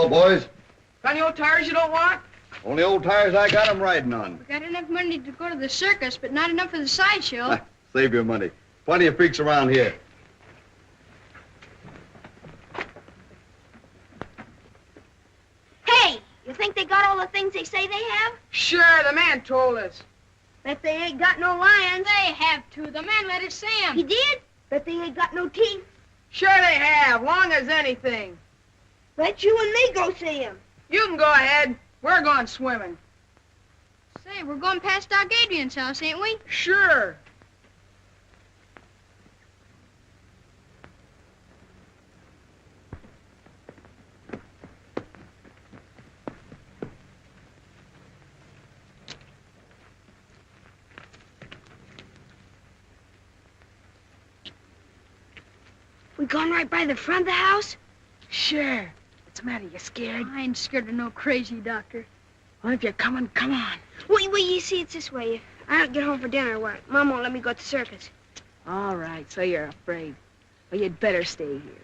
Hello, boys. Got any old tires you don't want? Only old tires I got 'em riding on. We got enough money to go to the circus, but not enough for the sideshow. Save your money. Plenty of freaks around here. Hey, you think they got all the things they say they have? Sure, the man told us. Bet they ain't got no lions. They have to. The man let us see him. He did? Bet they ain't got no teeth. Sure they have, long as anything. Bet you and me go see him. You can go ahead. We're going swimming. Say, we're going past Doc Adrian's house, ain't we? Sure. We gone right by the front of the house? Sure. What's the matter? You scared? I ain't scared of no crazy doctor. Well, if you're coming, come on. Wait, you see, it's this way. If I don't get home for dinner, what? Mom won't let me go to the circus. All right, so you're afraid. Well, you'd better stay here.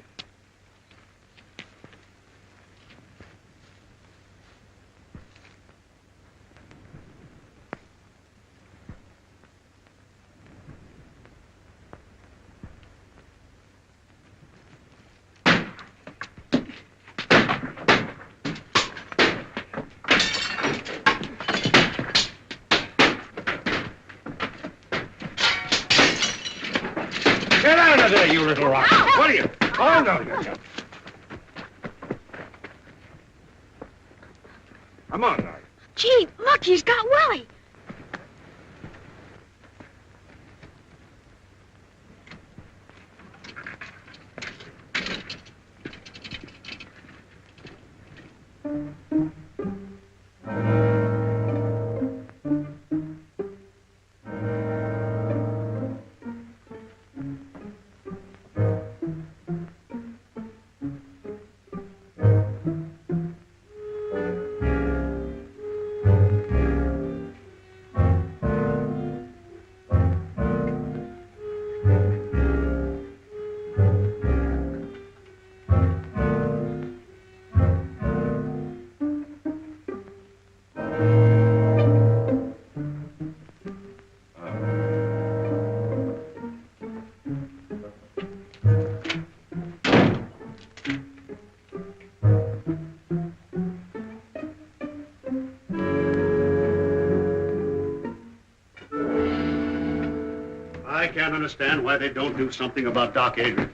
Get out of there, you little rock. What are you? Oh, no, you. Come on, now. Gee, look, he's got Willie. I can't understand why they don't do something about Doc Adrian.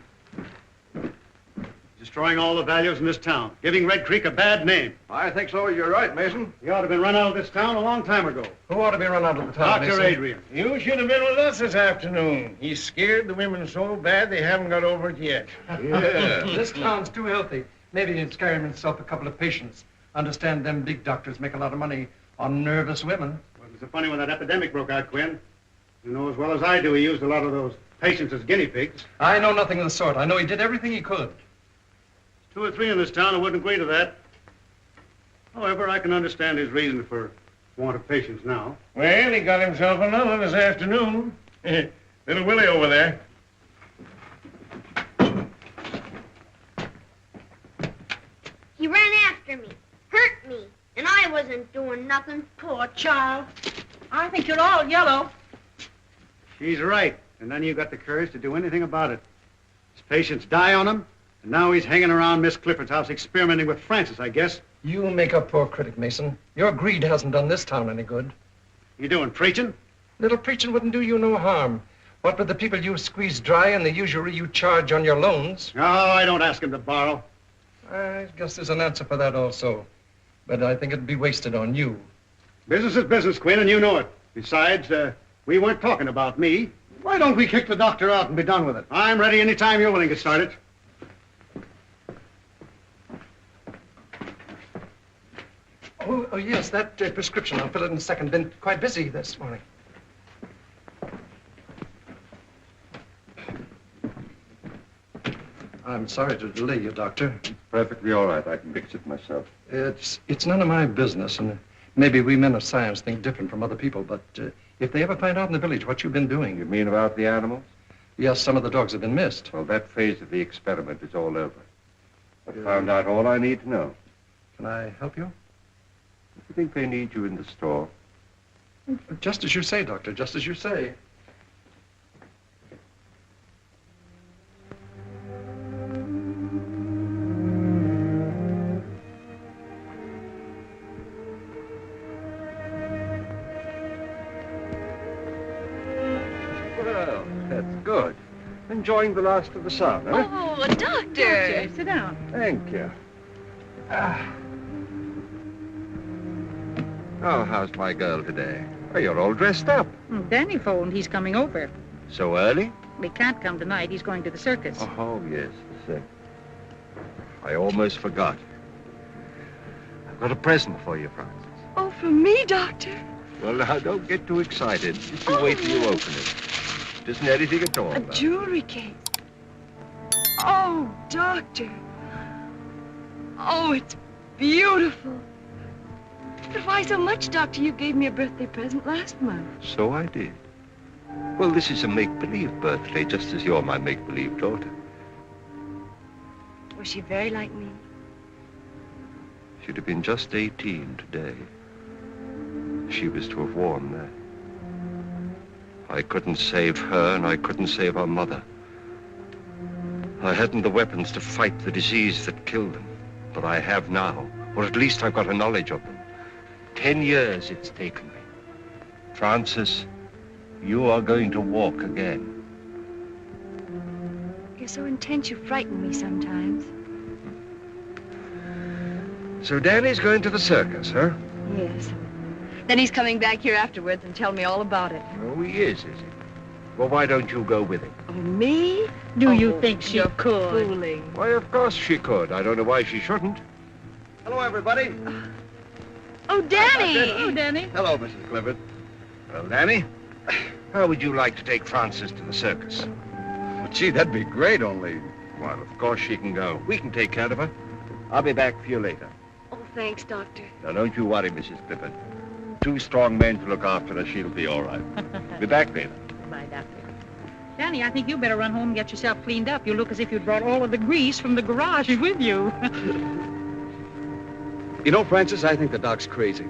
Destroying all the values in this town, giving Red Creek a bad name. I think so. You're right, Mason. He ought to have been run out of this town a long time ago. Who ought to be run out of the town, Dr. Mason? Adrian. You should have been with us this afternoon. He scared the women so bad they haven't got over it yet. Yeah. This town's too healthy. Maybe he'd scare himself a couple of patients. Understand them big doctors make a lot of money on nervous women. Well, it was so funny when that epidemic broke out, Quinn. You know as well as I do he used a lot of those patients as guinea pigs. I know nothing of the sort. I know he did everything he could. 2 or 3 in this town who wouldn't agree to that. However, I can understand his reason for want of patients now. Well, he got himself another this afternoon. Little Willie over there. He ran after me, hurt me, and I wasn't doing nothing. Poor child. I think you're all yellow. She's right. And none of you got the courage to do anything about it. His patients die on him, and now he's hanging around Miss Clifford's house experimenting with Frances, I guess. You make a poor critic, Mason. Your greed hasn't done this town any good. You doing preaching? Little preaching wouldn't do you no harm. What with the people you squeeze dry and the usury you charge on your loans? No, I don't ask him to borrow. I guess there's an answer for that also. But I think it'd be wasted on you. Business is business, Quinn, and you know it. Besides, we weren't talking about me. Why don't we kick the doctor out and be done with it? I'm ready any time you're willing to start it. Oh, yes, that prescription. I'll fill it in a second. Been quite busy this morning. I'm sorry to delay you, Doctor. Perfectly all right. I can fix it myself. It's none of my business, and maybe we men of science think different from other people, but if they ever find out in the village what you've been doing... You mean about the animals? Yes, some of the dogs have been missed. Well, that phase of the experiment is all over. I found out all I need to know. Can I help you? You think they need you in the store? Just as you say, Doctor, just as you say. Well, that's good. Enjoying the last of the sun, huh? Oh, Doctor. Sit down. Thank you. Oh, how's my girl today? Oh, you're all dressed up. Danny phoned. He's coming over. So early? He can't come tonight. He's going to the circus. Oh, yes, I almost forgot. I've got a present for you, Frances. Oh, for me, Doctor? Well, now, don't get too excited. Just you wait till you open it. It isn't anything at all. A jewelry case. Oh, Doctor. Oh, it's beautiful. But why so much, Doctor? You gave me a birthday present last month. So I did. Well, this is a make-believe birthday, just as you're my make-believe daughter. Was she very like me? She'd have been just 18 today. She was to have worn that. I couldn't save her, and I couldn't save her mother. I hadn't the weapons to fight the disease that killed them, but I have now, or at least I've got a knowledge of them. 10 years it's taken me. Frances, you are going to walk again. You're so intense you frighten me sometimes. So Danny's going to the circus, huh? Yes. Then he's coming back here afterwards and tell me all about it. Oh, he is he? Well, why don't you go with him? Oh, me? Do you think she could? Fooling. Why, of course she could. I don't know why she shouldn't. Hello, everybody. Oh, Danny! Oh, Danny. Hello, Mrs. Clifford. Well, Danny, how would you like to take Frances to the circus? Well, gee, that'd be great, only... Well, of course she can go. We can take care of her. I'll be back for you later. Oh, thanks, Doctor. Now, don't you worry, Mrs. Clifford. 2 strong men to look after her. She'll be all right. Be back later. Bye, Doctor. Danny, I think you better run home and get yourself cleaned up. You look as if you'd brought all of the grease from the garage with you. You know, Frances, I think the doc's crazy.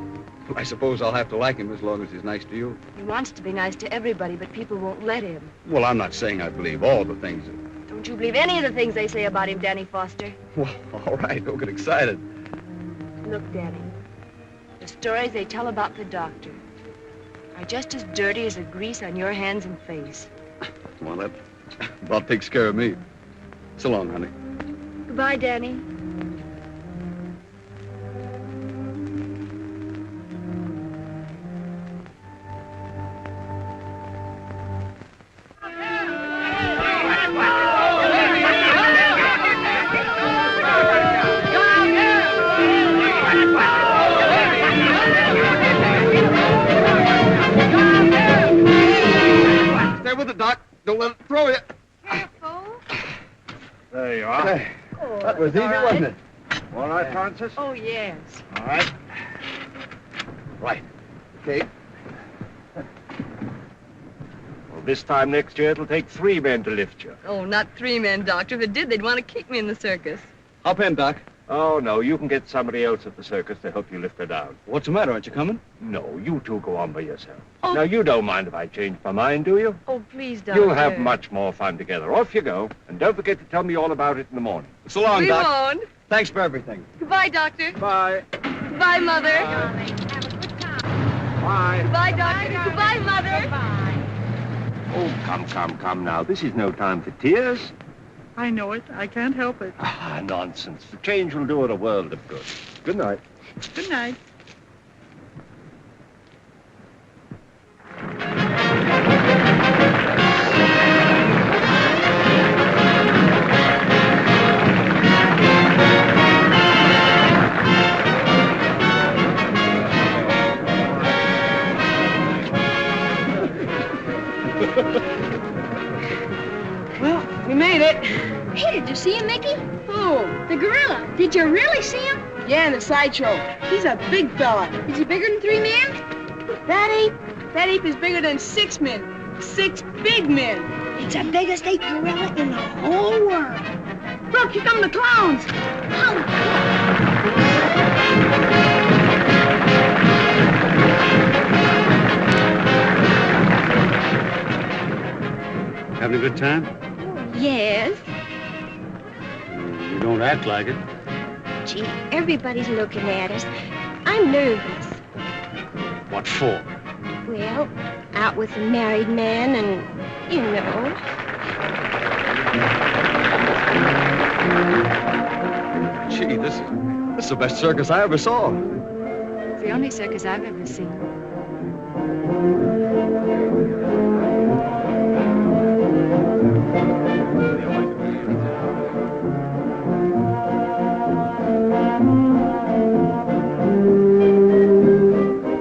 I suppose I'll have to like him as long as he's nice to you. He wants to be nice to everybody, but people won't let him. Well, I'm not saying I believe all the things that... Don't you believe any of the things they say about him, Danny Foster? Well, all right, don't get excited. Look, Danny, the stories they tell about the doctor are just as dirty as the grease on your hands and face. Well, that about takes care of me. So long, honey. Goodbye, Danny. Stay with it, Doc. Don't let it throw you. Careful. There you are. Hey, that was easy, wasn't it? All right, Frances? Oh, yes. All right. Right. Okay. Well, this time next year, it'll take 3 men to lift you. Oh, not 3 men, Doctor. If it did, they'd want to kick me in the circus. Hop in, Doc. Oh, no, you can get somebody else at the circus to help you lift her down. What's the matter? Aren't you coming? No, you 2 go on by yourself. Oh. Now, you don't mind if I change my mind, do you? Oh, please, Doctor. You'll have much more fun together. Off you go. And don't forget to tell me all about it in the morning. So long, We Doc. won't. Thanks for everything. Goodbye, Doctor. Bye. Goodbye, Mother. Bye. Goodbye, Doctor. Goodbye, Mother. Oh, come now. This is no time for tears. I know it. I can't help it. Ah, nonsense. The change will do it a world of good. Good night. Good night. Well, we made it. Hey, did you see him, Mickey? Who? The gorilla. Did you really see him? Yeah, in the sideshow. He's a big fella. Is he bigger than 3 men? That ape is bigger than 6 men. 6 big men. It's the biggest ape gorilla in the whole world. Look, here come the clowns. Oh. Having a good time? Yes. You don't act like it. Gee, everybody's looking at us. I'm nervous. What for? Well, out with a married man and, you know. Gee, this is the best circus I ever saw. It's the only circus I've ever seen.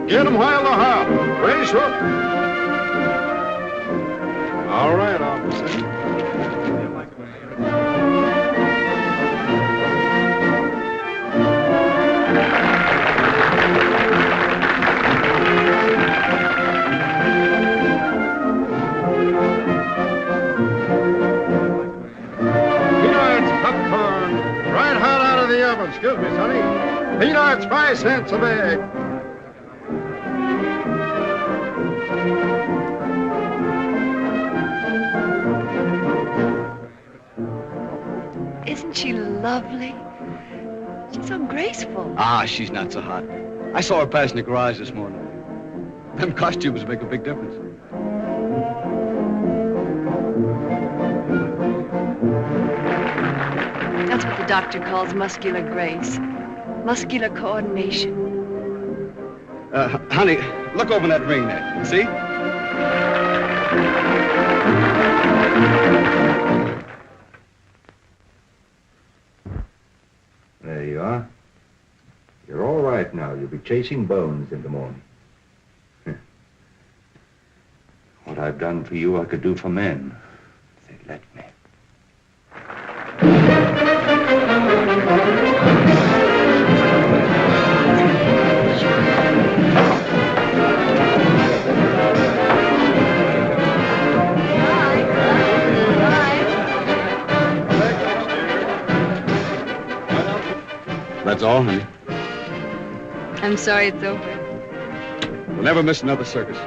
Get him while the hop. Race up. All right, officer. Peanuts, popcorn, right hot out of the oven. Excuse me, sonny. Peanuts, 5 cents a bag. Isn't she lovely? She's so graceful. Ah, she's not so hot. I saw her pass in the garage this morning. Them costumes make a big difference. That's what the doctor calls muscular grace. Muscular coordination. Honey, look over that ring there. See? There you are. You're all right now. You'll be chasing bones in the morning. What I've done for you, I could do for men. If they'd let me. That's all, honey. I'm sorry it's over. We'll never miss another circus.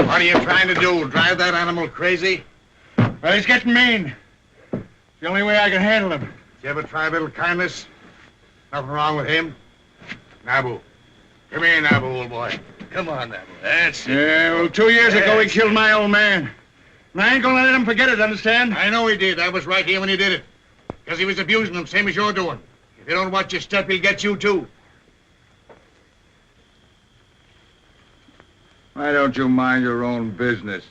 What are you trying to do? Drive that animal crazy? Well, he's getting mean. It's the only way I can handle him. You ever try a little kindness? Nothing wrong with him. Nabu. Come here, Nabu, old boy. Come on, Nabu. That's it. Yeah, well, 2 years ago he killed my old man. And I ain't gonna let him forget it, understand? I know he did. I was right here when he did it. Because he was abusing him, same as you're doing. If you don't watch your step, he'll get you, too. Why don't you mind your own business?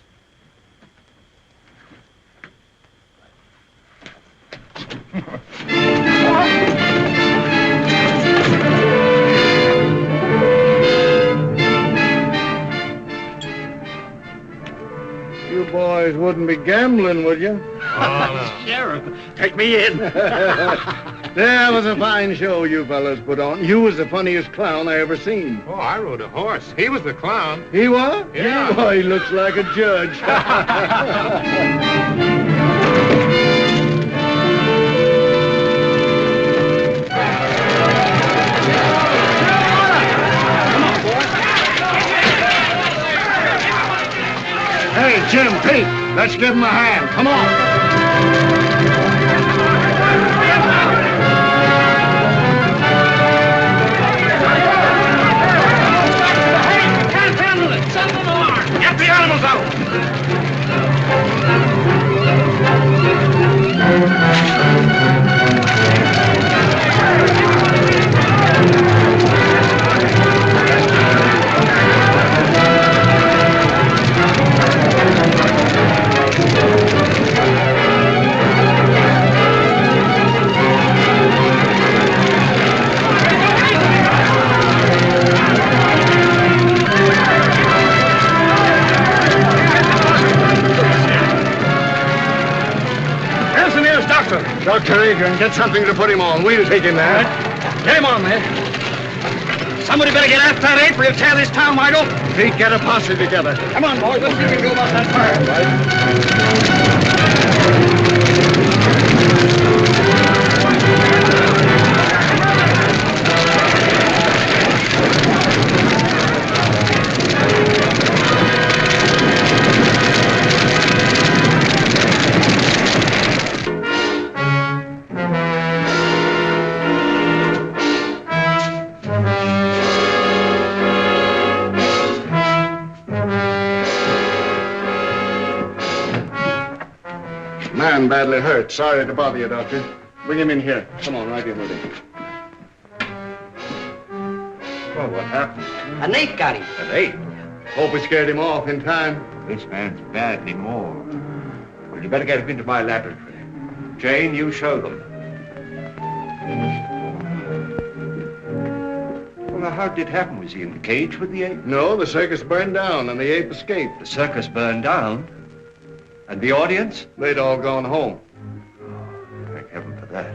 You boys wouldn't be gambling, would you? Oh, no. Sheriff, take me in. That was a fine show you fellas put on. You was the funniest clown I ever seen. Oh, I rode a horse. He was the clown. He was? Yeah. Oh, he looks like a judge. Hey, Jim, Pete, let's give him a hand. Come on. Can't handle it. Send them alarm. Dr. Adrian, get something to put him on. We'll take him there. Get him on, man. Somebody better get after that ape or he'll tear this town wide open. Pete, get a posse together. Come on, boys. Let's see what we can do about that fire. Man badly hurt. Sorry to bother you, Doctor. Bring him in here. Come on, right in with him. Well, what happened? An ape got him. An ape? Hope we scared him off in time. This man's badly mauled. Well, you better get him into my laboratory. Jane, you show them. Well, now, how did it happen? Was he in the cage with the ape? No, the circus burned down and the ape escaped. The circus burned down? And the audience? They'd all gone home. Thank heaven for that.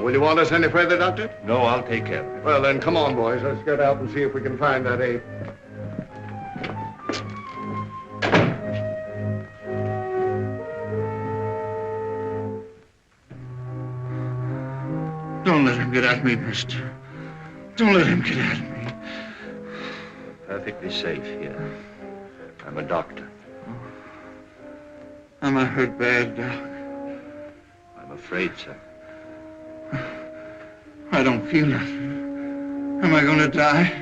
Will you want us any further, Doctor? No, I'll take care of it. Well, then, come on, boys. Let's get out and see if we can find that ape. Don't let him get at me, mister. Don't let him get at me. Perfectly safe here. I'm a doctor. Am I hurt bad, Doc? I'm afraid so. I don't feel nothing. Am I going to die?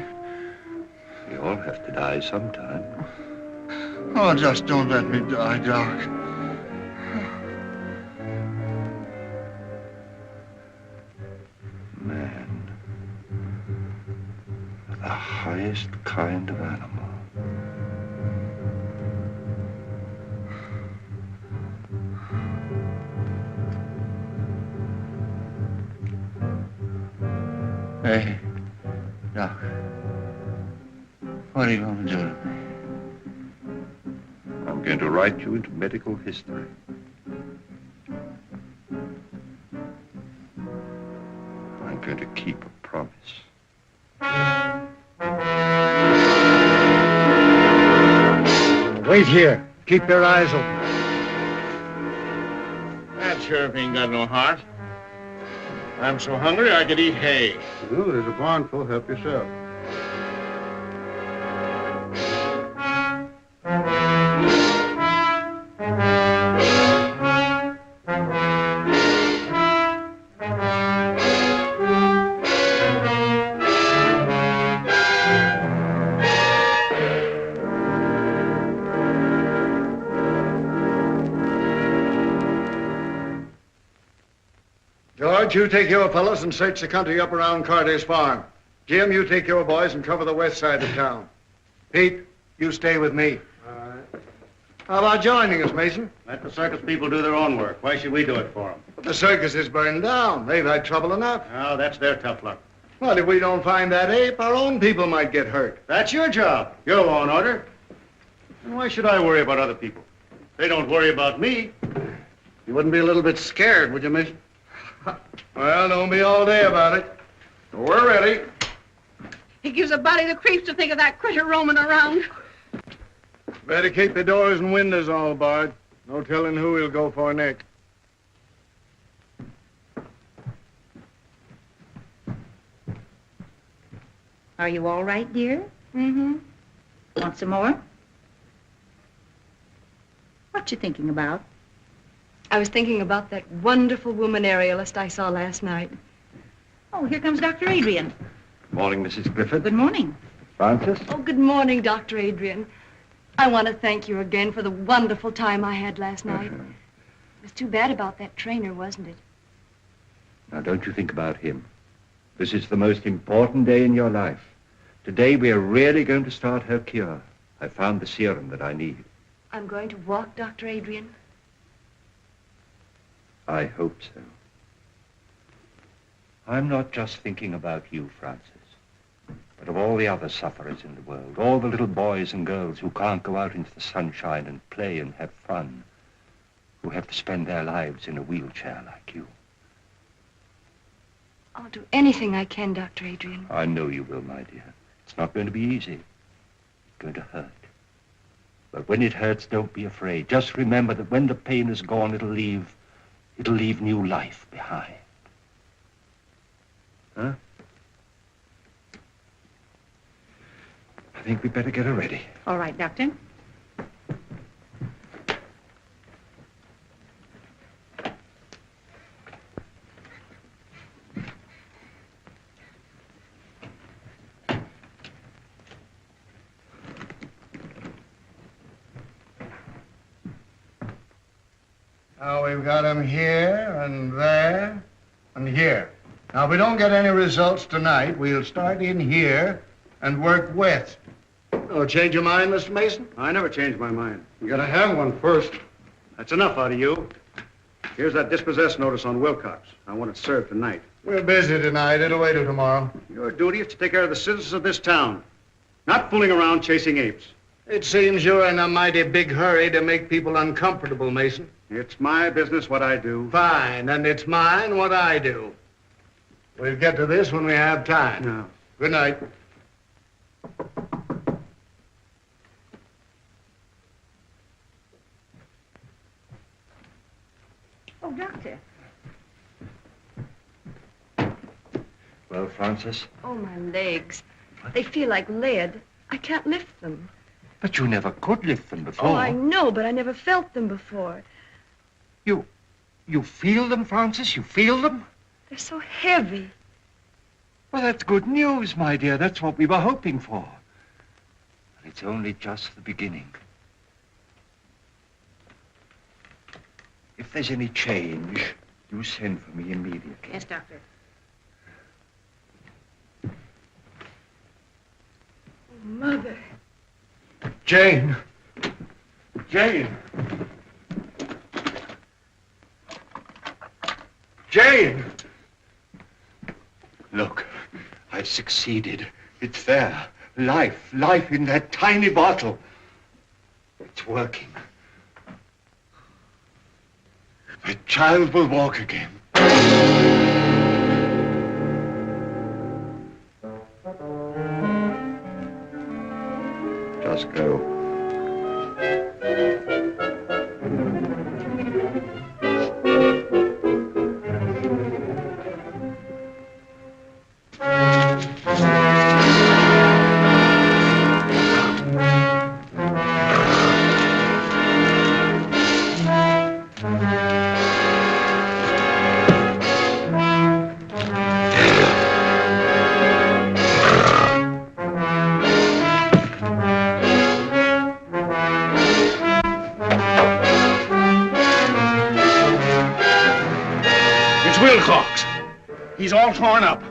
We all have to die sometime. Oh, just don't let me die, Doc. Man. The highest kind of animal. Hey, Doc. What are you going to do to me? I'm going to write you into medical history. I'm going to keep a promise. Wait here. Keep your eyes open. That sheriff ain't got no heart. I'm so hungry I could eat hay. Ooh, there's a barn full. Help yourself. George, you take your fellows and search the country up around Carter's farm. Jim, you take your boys and cover the west side of town. Pete, you stay with me. All right. How about joining us, Mason? Let the circus people do their own work. Why should we do it for them? But the circus is burned down. They've had trouble enough. Oh, that's their tough luck. Well, if we don't find that ape, our own people might get hurt. That's your job. Your law and order. And why should I worry about other people? They don't worry about me. You wouldn't be a little bit scared, would you, Mason? Well, don't be all day about it. We're ready. It gives a body the creeps to think of that critter roaming around. Better keep the doors and windows all barred. No telling who he'll go for next. Are you all right, dear? Mm-hmm. Want some more? What you thinking about? I was thinking about that wonderful woman aerialist I saw last night. Oh, here comes Dr. Adrian. Morning, Mrs. Clifford. Good morning. Frances? Oh, good morning, Dr. Adrian. I want to thank you again for the wonderful time I had last night. It was too bad about that trainer, wasn't it? Now, don't you think about him. This is the most important day in your life. Today, we are really going to start her cure. I found the serum that I need. I'm going to walk, Dr. Adrian. I hope so. I'm not just thinking about you, Frances, but of all the other sufferers in the world, all the little boys and girls who can't go out into the sunshine and play and have fun, who have to spend their lives in a wheelchair like you. I'll do anything I can, Dr. Adrian. I know you will, my dear. It's not going to be easy. It's going to hurt. But when it hurts, don't be afraid. Just remember that when the pain is gone, it'll leave new life behind. Huh? I think we'd better get her ready. All right, Doctor. Now we've got him here and there and here. Now, if we don't get any results tonight, we'll start in here and work west. Oh, change your mind, Mr. Mason? I never changed my mind. You gotta have one first. That's enough out of you. Here's that dispossessed notice on Wilcox. I want it served tonight. We're busy tonight. It'll wait till tomorrow. Your duty is to take care of the citizens of this town, not fooling around chasing apes. It seems you're in a mighty big hurry to make people uncomfortable, Mason. It's my business what I do. Fine, and it's mine what I do. We'll get to this when we have time. No. Good night. Oh, Doctor. Well, Frances? Oh, my legs. They feel like lead. I can't lift them. But you never could lift them before. Oh, I know, but I never felt them before. You feel them, Frances? You feel them? They're so heavy. Well, that's good news, my dear. That's what we were hoping for. But it's only just the beginning. If there's any change, you send for me immediately. Yes, Doctor. Oh, Mother. Jane. Jane! Jane! Look, I've succeeded. It's there. Life in that tiny bottle. It's working. The child will walk again. Just go. He's all torn up.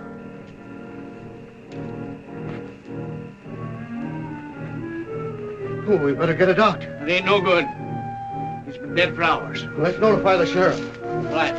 Oh, we better get a doctor. It ain't no good. He's been dead for hours. Let's notify the sheriff. Right.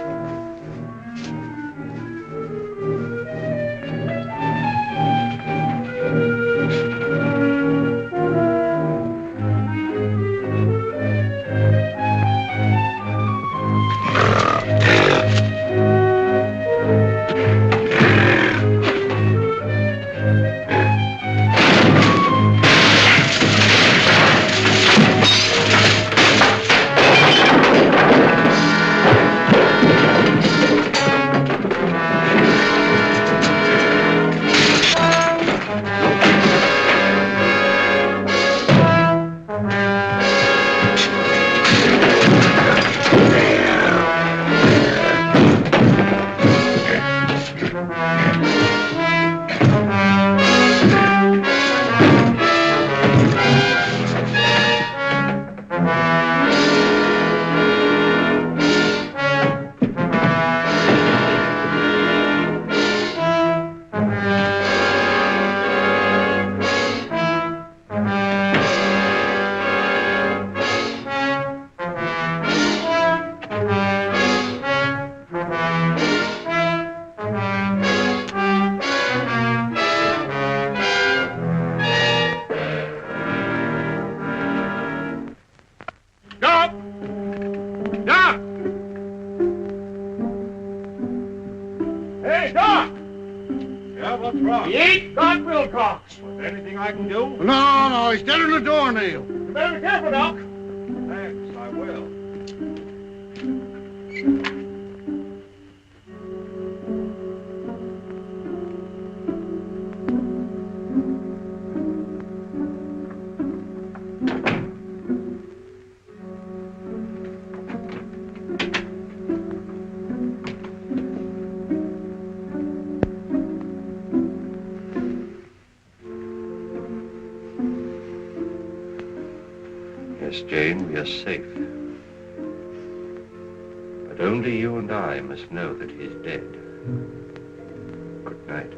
Sheriff? What's wrong? He ain't got Wilcox. Is there anything I can do? No, he's dead in the door, Neil. You better be careful, Doc. Thanks, I will. Yes, Jane, we are safe. But only you and I must know that he's dead. Good night.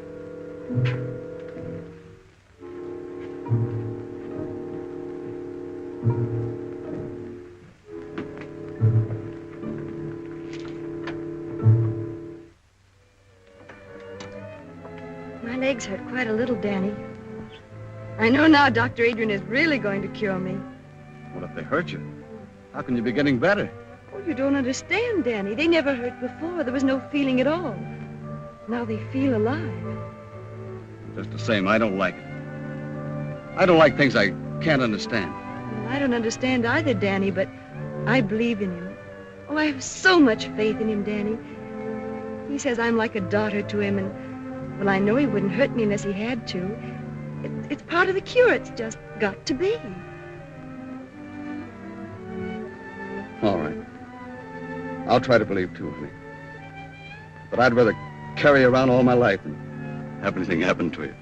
My legs hurt quite a little, Danny. I know now Dr. Adrian is really going to cure me. What if they hurt you? How can you be getting better? Oh, you don't understand, Danny. They never hurt before. There was no feeling at all. Now they feel alive. Just the same, I don't like it. I don't like things I can't understand. Well, I don't understand either, Danny, but I believe in him. Oh, I have so much faith in him, Danny. He says I'm like a daughter to him, and, well, I know he wouldn't hurt me unless he had to. It's part of the cure. It's just got to be. All right. I'll try to believe too, honey. But I'd rather carry you around all my life than have anything happen to you.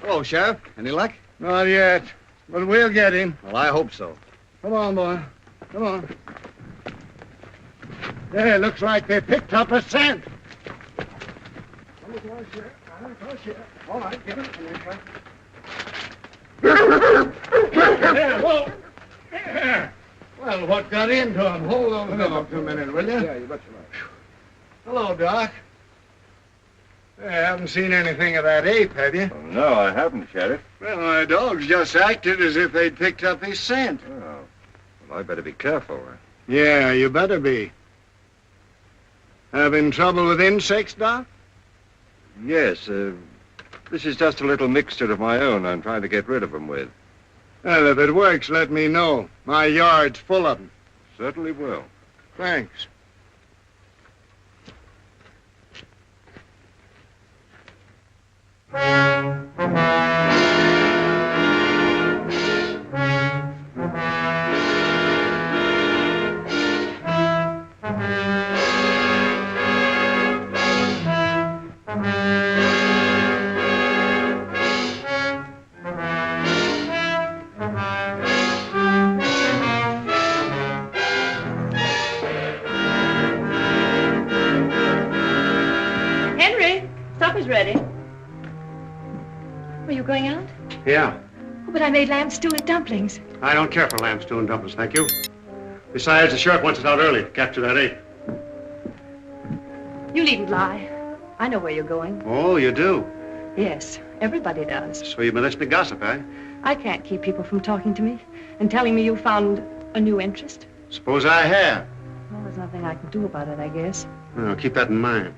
Hello, Sheriff. Any luck? Not yet, but we'll get him. Well, I hope so. Come on, boy. Come on. There, looks like they picked up a scent. All right, give it. There, whoa. There. Well, what got into him? Hold on for a minute, will you? Yeah, you betcha. Hello, Doc. I haven't seen anything of that ape, have you? Well, no, I haven't, Sheriff. Well, my dogs just acted as if they'd picked up his scent. Oh, well, I better be careful. Yeah, you better be. Having trouble with insects, Doc? Yes, this is just a little mixture of my own I'm trying to get rid of them with. Well, if it works, let me know. My yard's full of them. Certainly will. Thanks. Henry, supper's ready. Are you going out? Yeah. Oh, but I made lamb stew and dumplings. I don't care for lamb stew and dumplings, thank you. Besides, the sheriff wants us out early to capture that ape. You needn't lie. I know where you're going. Oh, you do? Yes, everybody does. So you've been listening to gossip, eh? I can't keep people from talking to me and telling me you found a new interest. Suppose I have. Well, there's nothing I can do about it, I guess. Well, keep that in mind.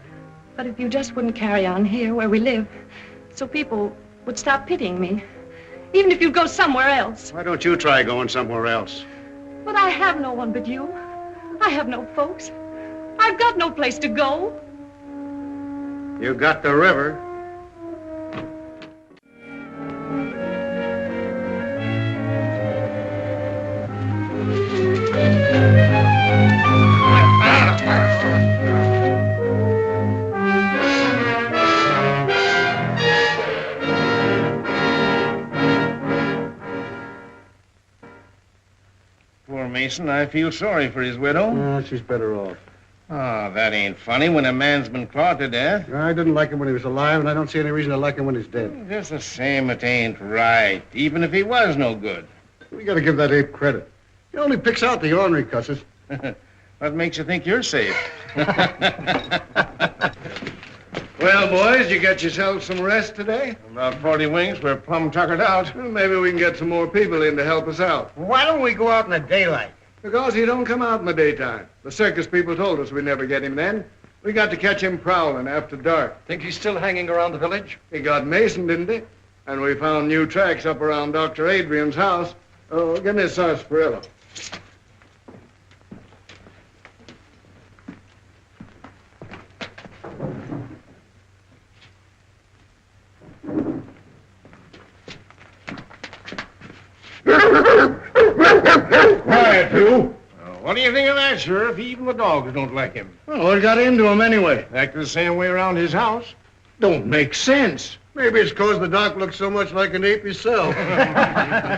But if you just wouldn't carry on here where we live, so people would stop pitying me, even if you'd go somewhere else. Why don't you try going somewhere else? But I have no one but you. I have no folks. I've got no place to go. You got the river. Poor Mason, I feel sorry for his widow. Oh, she's better off. Oh, that ain't funny when a man's been clawed to death. I didn't like him when he was alive, and I don't see any reason to like him when he's dead. Just the same, it ain't right, even if he was no good. We gotta give that ape credit. He only picks out the ornery cusses. What makes you think you're safe? Well, boys, you got yourselves some rest today? About 40 winks, we're plumb tuckered out. Well, maybe we can get some more people in to help us out. Why don't we go out in the daylight? Because he don't come out in the daytime. The circus people told us we'd never get him then. We got to catch him prowling after dark. Think he's still hanging around the village? He got Mason, didn't he? And we found new tracks up around Dr. Adrian's house. Oh, give me a sarsaparilla. Quiet, you. What do you think of that, Sheriff? Even the dogs don't like him. Well, what got into him anyway? Acting the same way around his house. Don't make sense. Maybe it's 'cause the doc looks so much like an ape himself.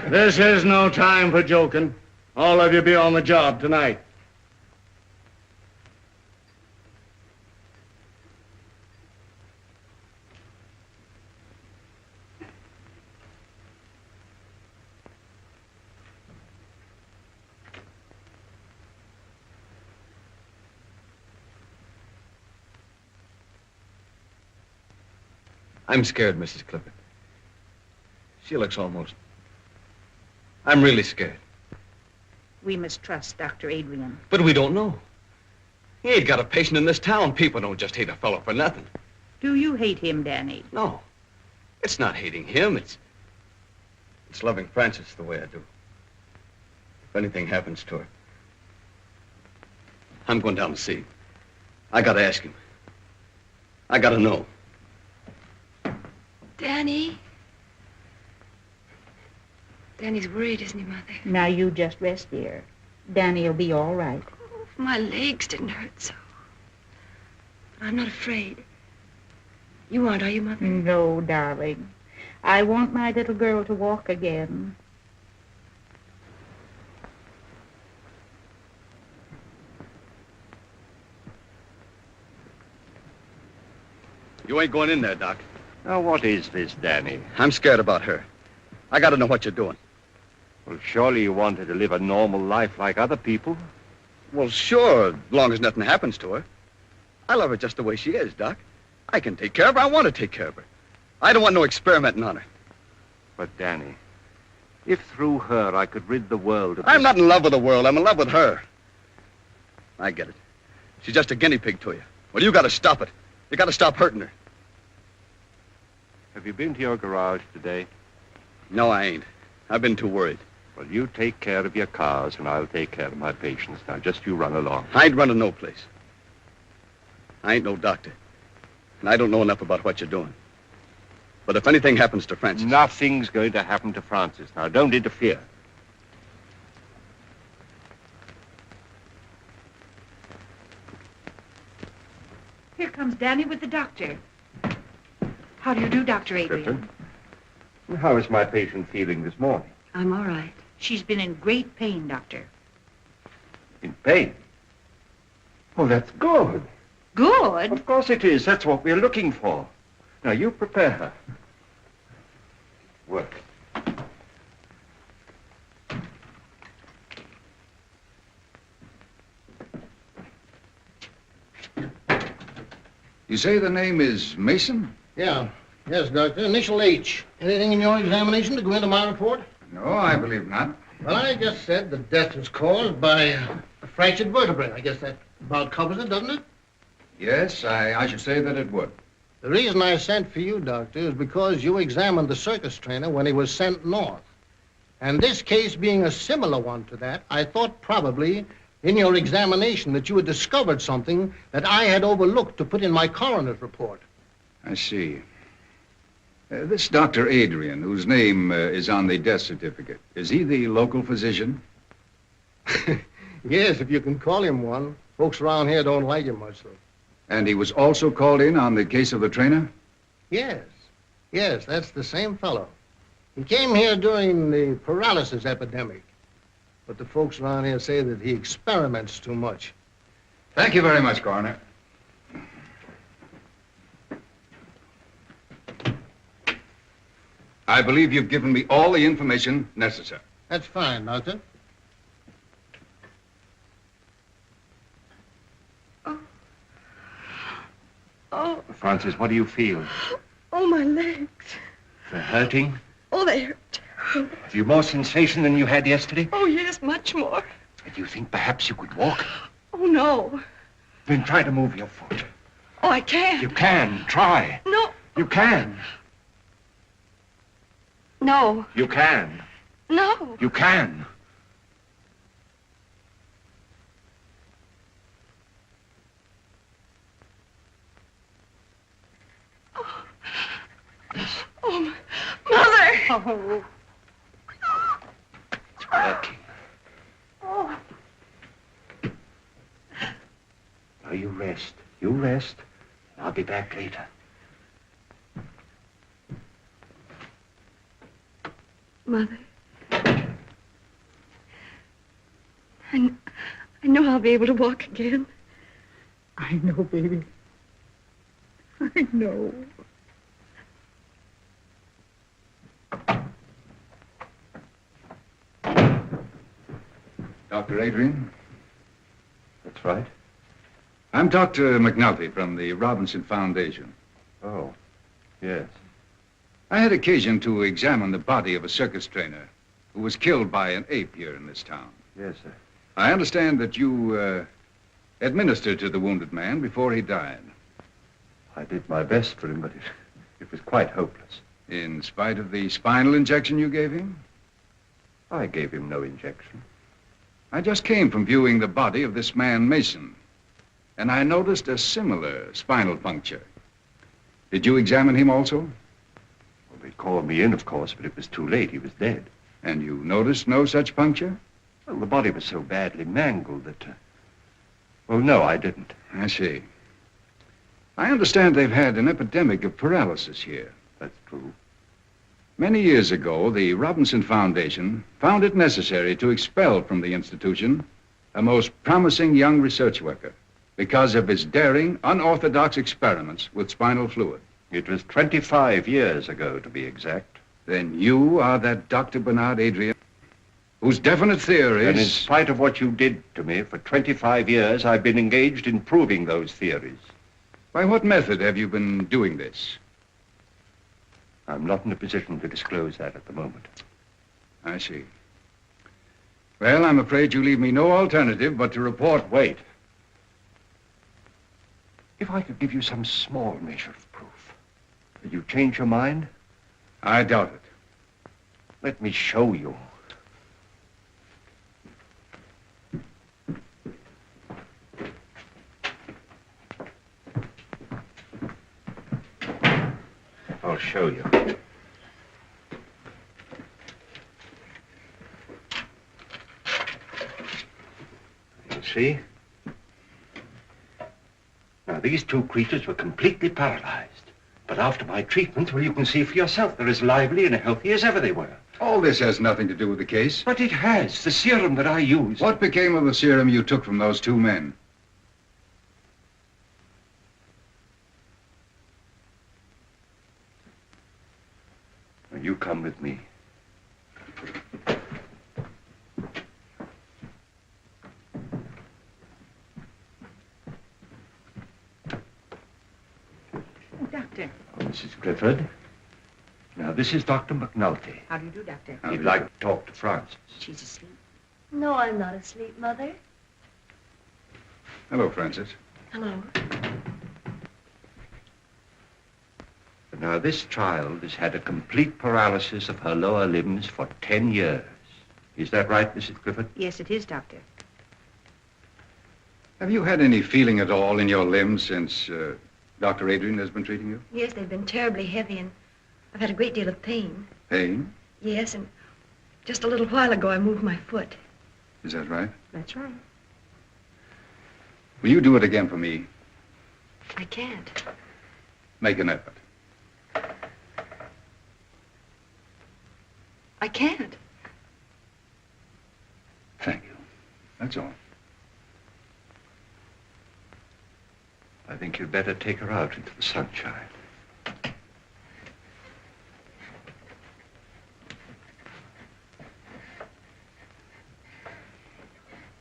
This is no time for joking. All of you be on the job tonight. I'm scared, Mrs. Clifford. She looks almost... I'm really scared. We must trust Dr. Adrian. But we don't know. He ain't got a patient in this town. People don't just hate a fellow for nothing. Do you hate him, Danny? No. It's not hating him. It's loving Frances the way I do. If anything happens to her, I'm going down to see him. I gotta ask him. I gotta know. Danny? Danny's worried, isn't he, Mother? Now you just rest, dear. Danny'll be all right. Oh, if my legs didn't hurt so. But I'm not afraid. You aren't, are you, Mother? No, darling. I want my little girl to walk again. You ain't going in there, Doc. Now, what is this, Danny? I'm scared about her. I gotta know what you're doing. Well, surely you want her to live a normal life like other people. Well, sure, as long as nothing happens to her. I love her just the way she is, Doc. I can take care of her. I want to take care of her. I don't want no experimenting on her. But, Danny, if through her I could rid the world of I'm this... not in love with the world. I'm in love with her. I get it. She's just a guinea pig to you. Well, you gotta stop it. You gotta stop hurting her. Have you been to your garage today? No, I ain't. I've been too worried. Well, you take care of your cars, and I'll take care of my patients. Now, just you run along. I ain't running no place. I ain't no doctor. And I don't know enough about what you're doing. But if anything happens to Frances... Nothing's going to happen to Frances. Now, don't interfere. Here comes Danny with the doctor. How do you do, Dr. Adrian? Clifford, how is my patient feeling this morning? I'm all right. She's been in great pain, Doctor. In pain? Oh, that's good. Good? Of course it is. That's what we're looking for. Now, you prepare her. Work. You say the name is Mason? Yeah. Yes, Doctor. Initial H. Anything in your examination to go into my report? No, I believe not. Well, I just said the death was caused by a fractured vertebrae. I guess that about covers it, doesn't it? Yes, I should say that it would. The reason I sent for you, Doctor, is because you examined the circus trainer when he was sent north. And this case being a similar one to that, I thought probably in your examination that you had discovered something that I had overlooked to put in my coroner's report. I see. This Dr. Adrian, whose name is on the death certificate, is he the local physician? Yes, if you can call him one. Folks around here don't like him much, though. And he was also called in on the case of the trainer? Yes. Yes, that's the same fellow. He came here during the paralysis epidemic. But the folks around here say that he experiments too much. Thank you very much, Coroner. I believe you've given me all the information necessary. That's fine, Doctor. Oh, Frances, what do you feel? oh, my legs. They're hurting? Oh, they hurt terrible. Have you more sensation than you had yesterday? Oh, yes, much more. Do you think perhaps you could walk? Oh, no. Then try to move your foot. Oh, I can't. You can. Try. No. You can. No. You can. No. You can. Oh, Mother! Oh. It's working. Oh. Now you rest. You rest. I'll be back later. Mother. I know I'll be able to walk again. I know, baby. I know. Dr. Adrian? That's right. I'm Dr. McNulty from the Robinson Foundation. Oh, yes. I had occasion to examine the body of a circus trainer who was killed by an ape here in this town. Yes, sir. I understand that you administered to the wounded man before he died. I did my best for him, but it was quite hopeless. In spite of the spinal injection you gave him? I gave him no injection. I just came from viewing the body of this man, Mason, and I noticed a similar spinal puncture. Did you examine him also? Well, they called me in, of course, but it was too late. He was dead. And you noticed no such puncture? Well, the body was so badly mangled that... Well, no, I didn't. I see. I understand they've had an epidemic of paralysis here. That's true. Many years ago, the Robinson Foundation found it necessary to expel from the institution a most promising young research worker because of his daring, unorthodox experiments with spinal fluid. It was 25 years ago, to be exact. Then you are that Dr. Bernard Adrian, whose definite theories... And in spite of what you did to me, for 25 years, I've been engaged in proving those theories. By what method have you been doing this? I'm not in a position to disclose that at the moment. I see. Well, I'm afraid you leave me no alternative but to report... Wait. If I could give you some small measure of proof, would you change your mind? I doubt it. Let me show you. I'll show you. You see? Now, these two creatures were completely paralyzed. But after my treatment, well, you can see for yourself, they're as lively and healthy as ever they were. All this has nothing to do with the case. But it has. The serum that I used. What became of the serum you took from those two men? You come with me. Doctor. Oh, Mrs. Clifford. Now, this is Dr. McNulty. How do you do, Doctor? He'd like to talk to Frances. She's asleep. No, I'm not asleep, Mother. Hello, Frances. Hello. Now, this child has had a complete paralysis of her lower limbs for 10 years. Is that right, Mrs. Clifford? Yes, it is, Doctor. Have you had any feeling at all in your limbs since Dr. Adrian has been treating you? Yes, they've been terribly heavy, and I've had a great deal of pain. Pain? Yes, and just a little while ago I moved my foot. Is that right? That's right. Will you do it again for me? I can't. Make an effort. I can't. Thank you. That's all. think you'd better take her out into the sunshine.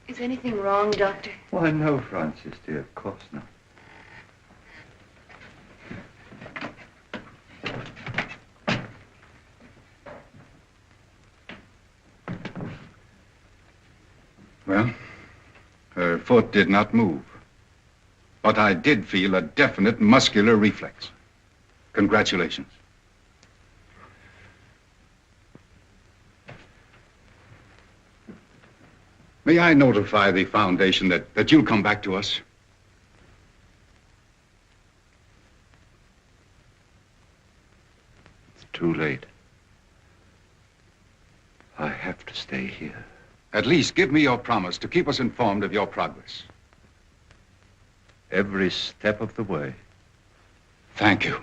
Is anything wrong, Doctor? Why, no, Frances, dear, of course not. Well, her foot did not move. But I did feel a definite muscular reflex. Congratulations. May I notify the Foundation that you'll come back to us? It's too late. I have to stay here. At least give me your promise to keep us informed of your progress. Every step of the way. Thank you.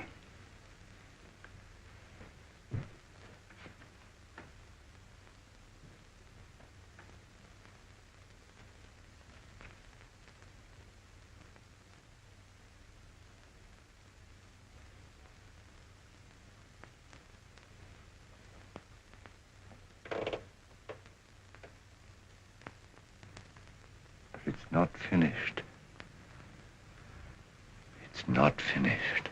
It's not finished. It's not finished.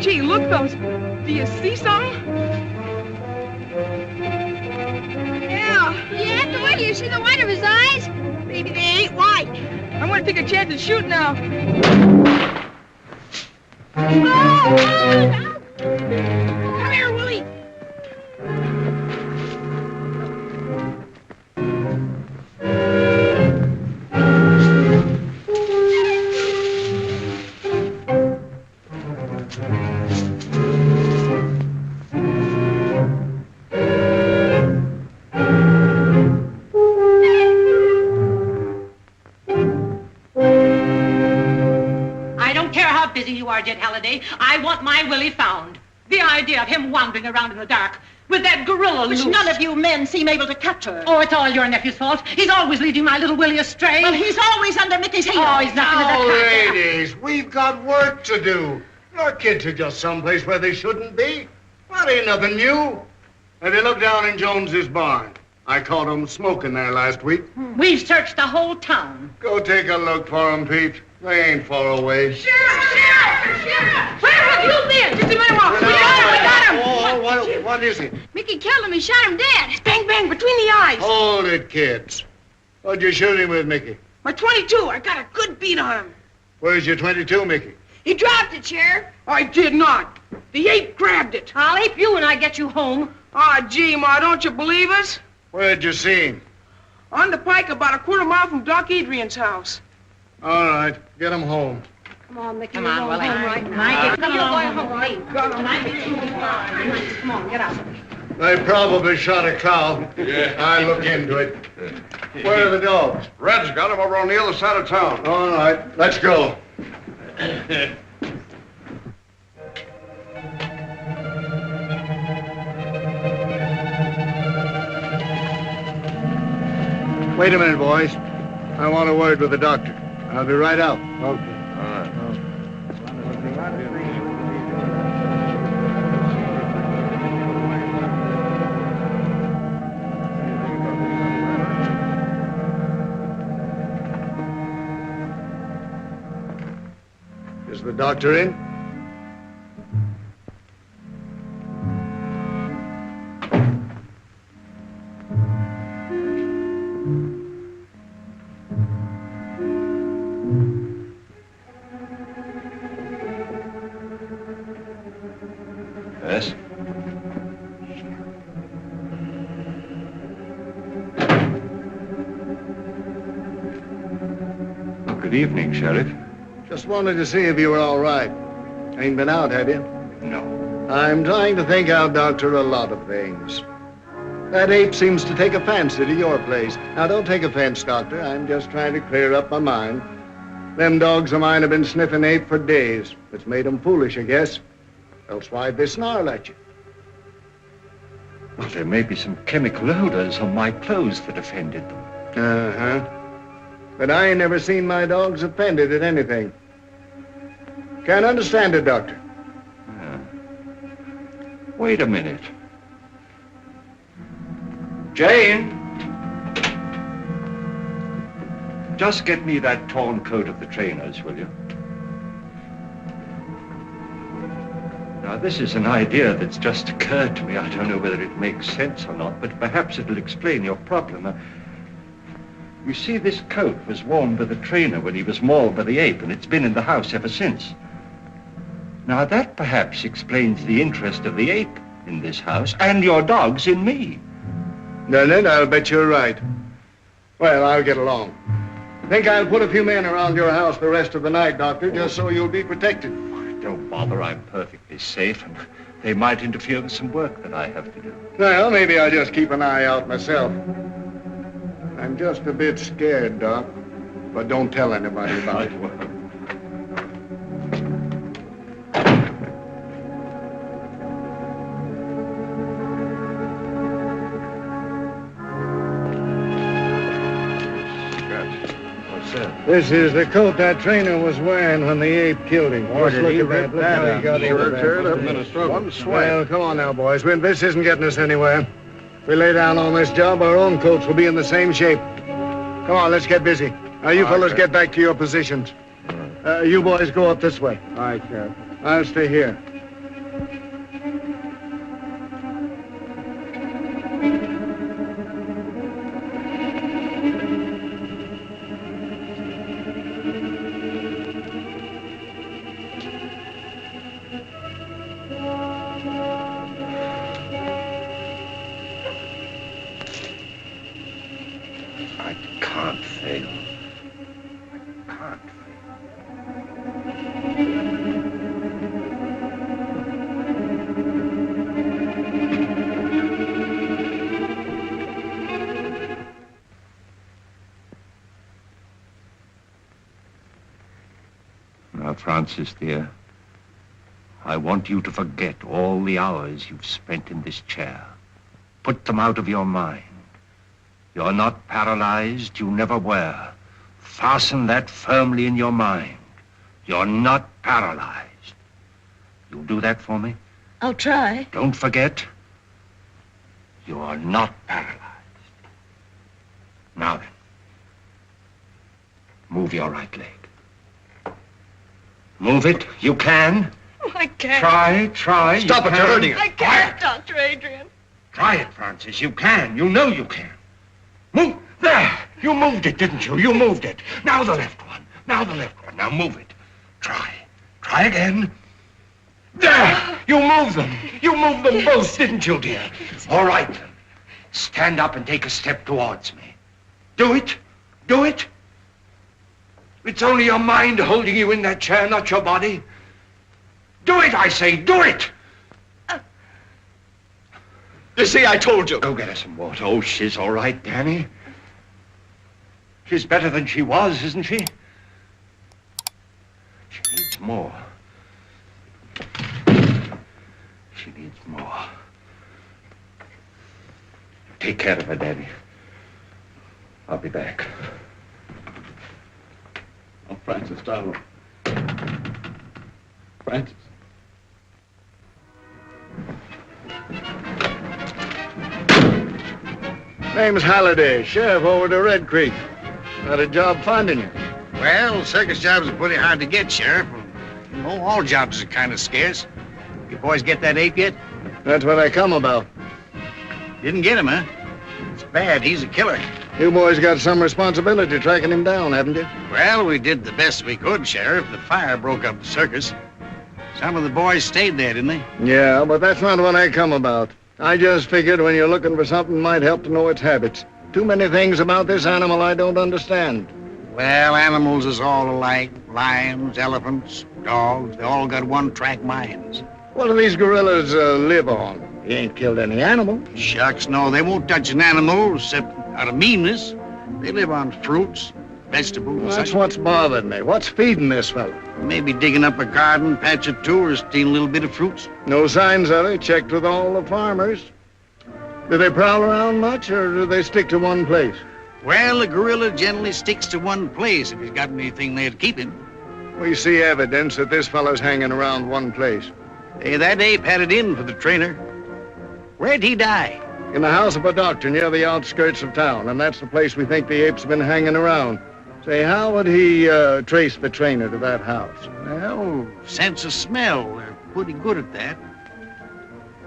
Gee, look, those. Do you see something? Yeah, the way do you see the white of his eyes? Maybe they ain't white. I'm gonna take a chance and shoot now. Oh! Come here, Willie. Sergeant Halliday. I want my Willie found. The idea of him wandering around in the dark with that gorilla loose. Which none of you men seem able to capture. Oh, it's all your nephew's fault. He's always leading my little Willie astray. Well, he's always under Mickey's heel. Oh, he's nothing Now, to that. ladies, we've got work to do. Your kids are just someplace where they shouldn't be. That ain't nothing new. Have you looked down in Jones's barn? I caught 'em smoking there last week. We've searched the whole town. Go take a look for 'em, Pete. They ain't far away. Sheriff! Where have you been? Just a minute, Walker. We got him! Oh, what is it? Mickey killed him. He shot him dead. Bang, bang, between the eyes. Hold it, kids. What'd you shoot him with, Mickey? My 22. I got a good beat on him. Where's your 22, Mickey? He dropped it, Sheriff. I did not. The ape grabbed it. I'll ape you when I get you home. Ah, gee, Ma, don't you believe us? Where'd you see him? On the pike about a quarter mile from Doc Adrian's house. All right, get him home. Come on, Mickey. Come we're on, going Willie. home right now. Come You're on. going home right. Come on, get out. They probably shot a cow. Yeah. I look into it. Where are the dogs? Red's got them over on the other side of town. All right, let's go. Wait a minute, boys. I want a word with the doctor. I'll be right out. Okay. Is the doctor in? Yes? Good evening, Sheriff. Just wanted to see if you were all right. Ain't been out, have you? No. I'm trying to think out, Doctor, a lot of things. That ape seems to take a fancy to your place. Now, don't take offense, Doctor. I'm just trying to clear up my mind. Them dogs of mine have been sniffing ape for days. It's made 'em foolish, I guess. Else why'd they snarl at you? Well, there may be some chemical odors on my clothes that offended them. Uh-huh. But I ain't never seen my dogs offended at anything. Can't understand it, Doctor. Wait a minute. Jane! Just get me that torn coat of the trainer's, will you? Now, this is an idea that's just occurred to me. I don't know whether it makes sense or not, but perhaps it'll explain your problem. You see, this coat was worn by the trainer when he was mauled by the ape, and it's been in the house ever since. Now, that perhaps explains the interest of the ape in this house, and your dogs in me. Doesn't it? I'll bet you're right. Well, I'll get along. Think I'll put a few men around your house the rest of the night, Doctor, just so you'll be protected. Don't bother, I'm perfectly safe, and they might interfere with some work that I have to do. Well, maybe I'll just keep an eye out myself. I'm just a bit scared, Doc, but don't tell anybody about it. This is the coat that trainer was wearing when the ape killed him. Boy, did he rip Look that how he up. got He over sure that. teared up in a struggle. One sweat. Well, come on now, boys. This isn't getting us anywhere. If we lay down on this job, our own coats will be in the same shape. Come on, let's get busy. Now, you fellas get back to your positions. You boys go up this way. All right, Sheriff. I'll stay here. Frances, dear, I want you to forget all the hours you've spent in this chair. Put them out of your mind. You're not paralyzed, you never were. Fasten that firmly in your mind. You're not paralyzed. You'll do that for me? I'll try. Don't forget, you are not paralyzed. Now then, move your right leg. Move it. You can. Oh, I can't. Try. Stop it, you're hurting it. I can't, Dr. Adrian. Try it, Frances. You can. You know you can. Move. There. You moved it, didn't you? You moved it. Now the left one. Now the left one. Now move it. Try. Try again. There. You moved them. You moved them both, didn't you, dear? All right, then. Stand up and take a step towards me. Do it. Do it. It's only your mind holding you in that chair, not your body. Do it, I say, do it! You see, I told you. Go get her some water. Oh, she's all right, Danny. She's better than she was, isn't she? She needs more. She needs more. Take care of her, Danny. I'll be back. Oh, Frances, darling. Frances. Name's Halliday, sheriff over to Red Creek. Got a job finding you. Well, circus jobs are pretty hard to get, Sheriff. You know, all jobs are kind of scarce. You boys get that ape yet? That's what I come about. Didn't get him, huh? It's bad. He's a killer. You boys got some responsibility tracking him down, haven't you? Well, we did the best we could, Sheriff. The fire broke up the circus. Some of the boys stayed there, didn't they? Yeah, but that's not what I come about. I just figured when you're looking for something might help to know its habits. Too many things about this animal I don't understand. Well, animals is all alike. Lions, elephants, dogs, they all got one-track minds. What do these gorillas live on? You ain't killed any animal. Shucks, no, they won't touch an animal except out of meanness. They live on fruits, vegetables. Well, that's what's bothered me. What's feeding this fellow? Maybe digging up a garden, patch or two, or stealing a little bit of fruits. No signs of it. Checked with all the farmers. Do they prowl around much, or do they stick to one place? Well, the gorilla generally sticks to one place if he's got anything there to keep him. We see evidence that this fellow's hanging around one place. Hey, that ape had it in for the trainer. Where'd he die? In the house of a doctor near the outskirts of town, and that's the place we think the ape's been hanging around. Say, how would he trace the trainer to that house? Well, sense of smell. They're pretty good at that.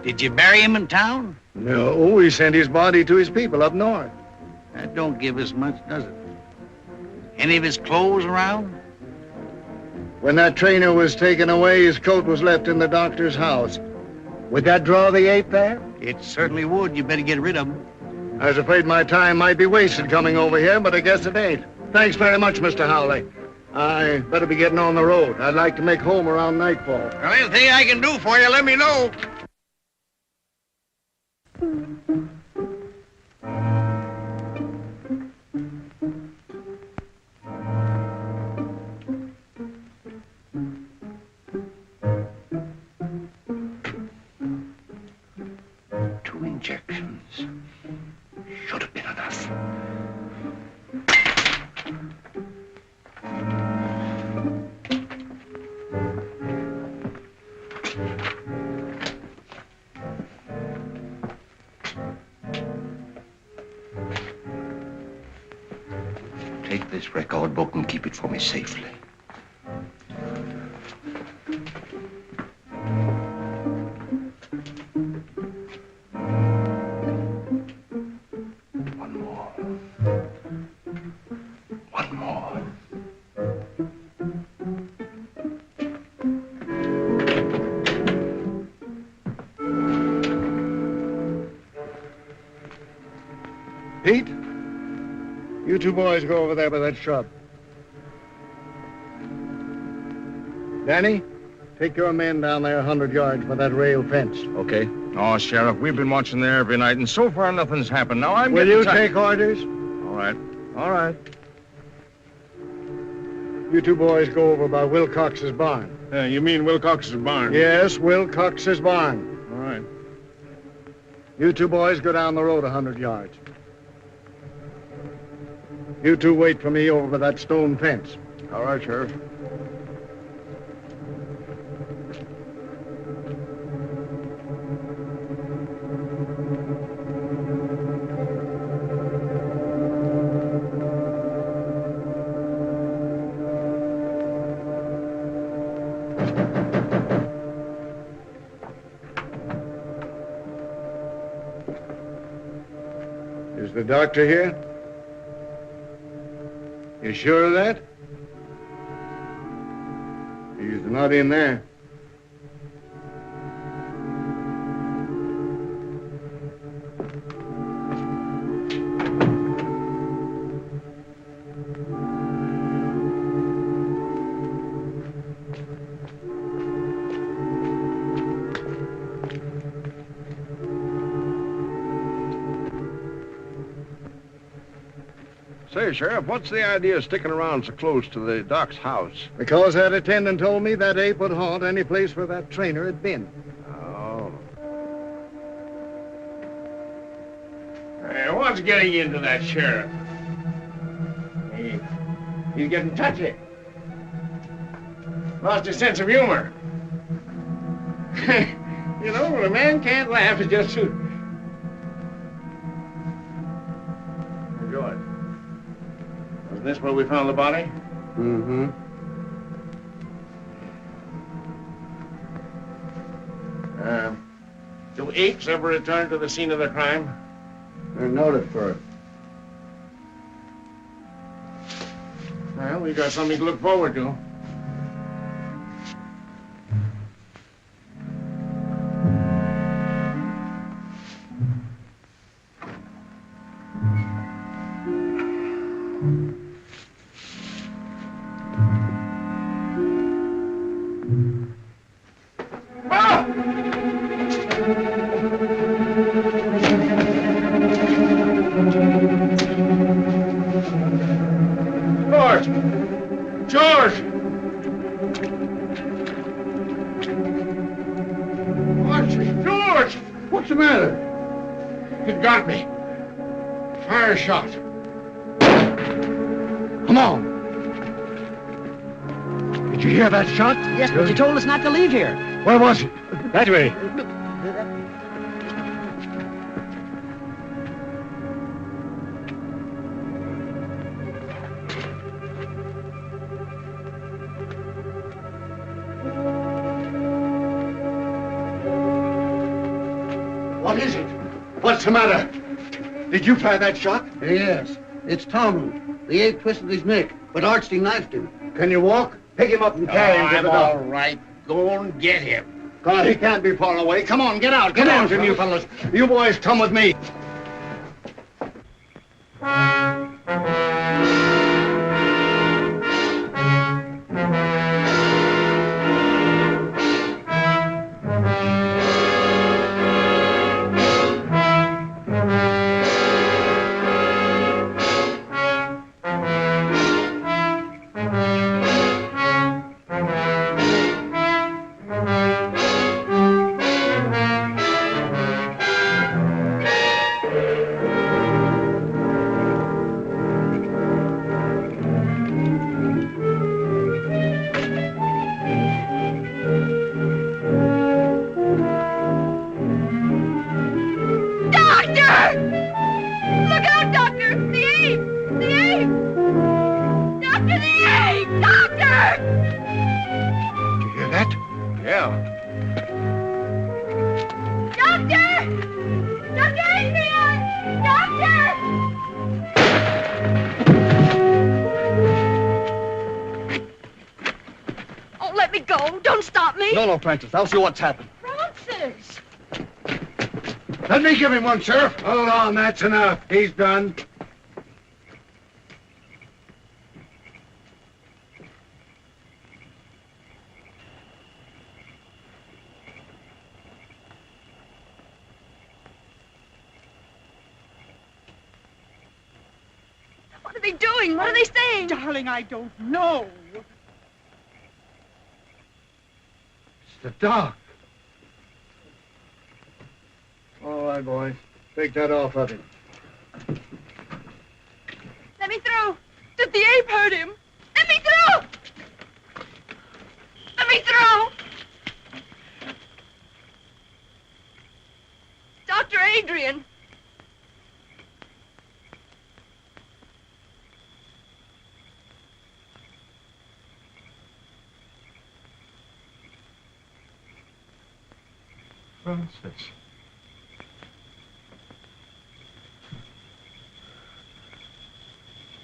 Did you bury him in town? No, he sent his body to his people up north. That don't give us much, does it? Any of his clothes around? When that trainer was taken away, his coat was left in the doctor's house. Would that draw the ape there? It certainly would. You better get rid of him. I was afraid my time might be wasted coming over here, but I guess it ain't. Thanks very much, Mr. Howley. I better be getting on the road. I'd like to make home around nightfall. Well, anything I can do for you, let me know. Injections. Should have been enough. Take this record book and keep it for me safely. Pete, you two boys go over there by that shrub. Danny, take your men down there 100 yards by that rail fence. Okay. Oh, Sheriff, we've been watching there every night, and so far nothing's happened. Now I'm Will getting you tired. take orders? All right. All right. You two boys go over by Wilcox's barn. You mean Wilcox's barn? Yes, Wilcox's barn. All right. You two boys go down the road 100 yards. You two wait for me over by that stone fence. All right, Sheriff. Is the doctor here? You sure of that? He's not in there. Say, Sheriff, what's the idea of sticking around so close to the doc's house? Because that attendant told me that ape would haunt any place where that trainer had been. Oh. Hey, what's getting into that sheriff? He's getting touchy. Lost his sense of humor. You know, when a man can't laugh, it just... Good. Wasn't this where we found the body? Mm-hmm. Do apes ever return to the scene of the crime? They're noted for it. Well, we got something to look forward to. What's the matter? It got me. Fire shot. Come on. Did you hear that shot? Yes, but you told us not to leave here. Where was it? That way. What is it? What's the matter? Did you fire that shot? Yes. It's Tom. The ape twisted his neck, but Archie knifed him. Can you walk? Pick him up and carry him to the all doctor. right. Go and get him. God, he can't be far away. Come on, get out. Get out, you fellas. You boys come with me. No, Frances. I'll see what's happened. Frances! Let me give him one, Sheriff. Hold on, that's enough. He's done. What are they doing? What are they saying? Darling, I don't know. The doc. All right, boys. Take that off of him. Let me through. Did the ape hurt him? Let me through! Let me through! Dr. Adrian. Frances.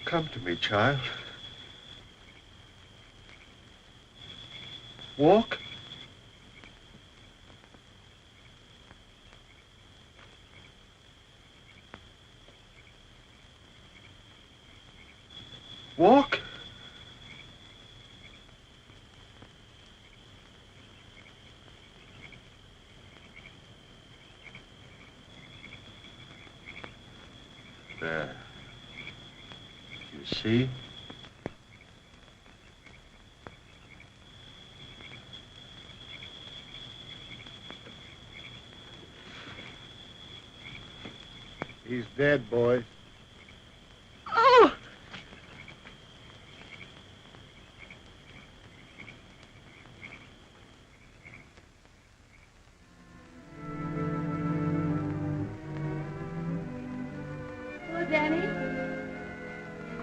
Come to me, child. Walk. Walk. There. You see? He's dead, boys. Oh! Danny?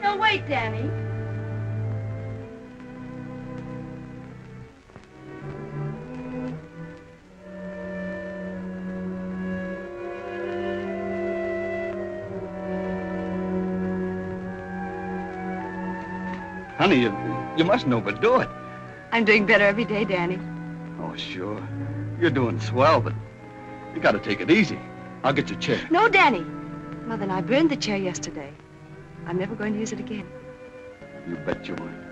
No, wait, Danny. Honey, you must know, but do it. I'm doing better every day, Danny. Oh, sure. You're doing swell, but you gotta take it easy. I'll get your chair. No, Danny. Mother and I burned the chair yesterday. I'm never going to use it again. You bet you won't.